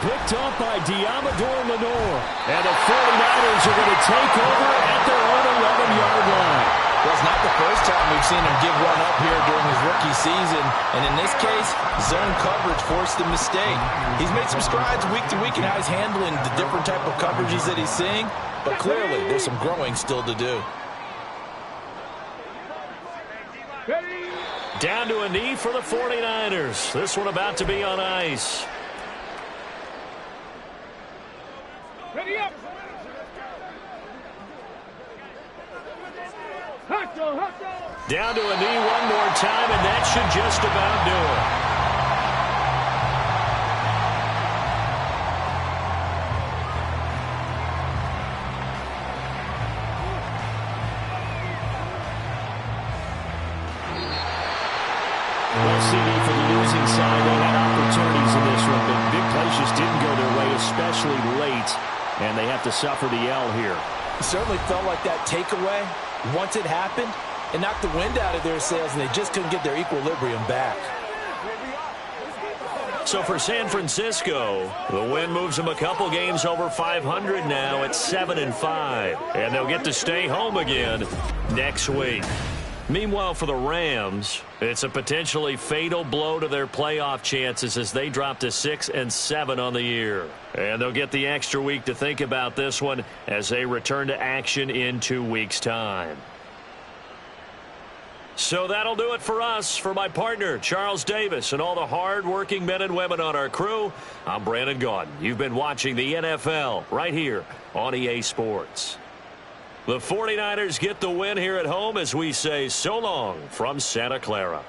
Picked up by Diamador Lenore. And the 49ers are going to take over at their own 11-yard line. Well, it's not the first time we've seen him give one up here during his rookie season. And in this case, zone coverage forced the mistake. He's made some strides week to week in how he's handling the different type of coverages that he's seeing. But clearly, there's some growing still to do. Ready. Down to a knee for the 49ers. This one about to be on ice. Ready up. Hustle, hustle. Down to a knee one more time, and that should just about do it. Well, CD, for the losing side, they had opportunities in this one, but big plays just didn't go their way, especially late, and they have to suffer the L here. It certainly felt like that takeaway, once it happened, it knocked the wind out of their sails, and they just couldn't get their equilibrium back. So for San Francisco, the win moves them a couple games over 500 now at 7-5, and they'll get to stay home again next week. Meanwhile, for the Rams, it's a potentially fatal blow to their playoff chances as they drop to 6-7 on the year. And they'll get the extra week to think about this one as they return to action in 2 weeks' time. So that'll do it for us. For my partner, Charles Davis, and all the hard-working men and women on our crew, I'm Brandon Gaudin. You've been watching the NFL right here on EA Sports. The 49ers get the win here at home as we say so long from Santa Clara.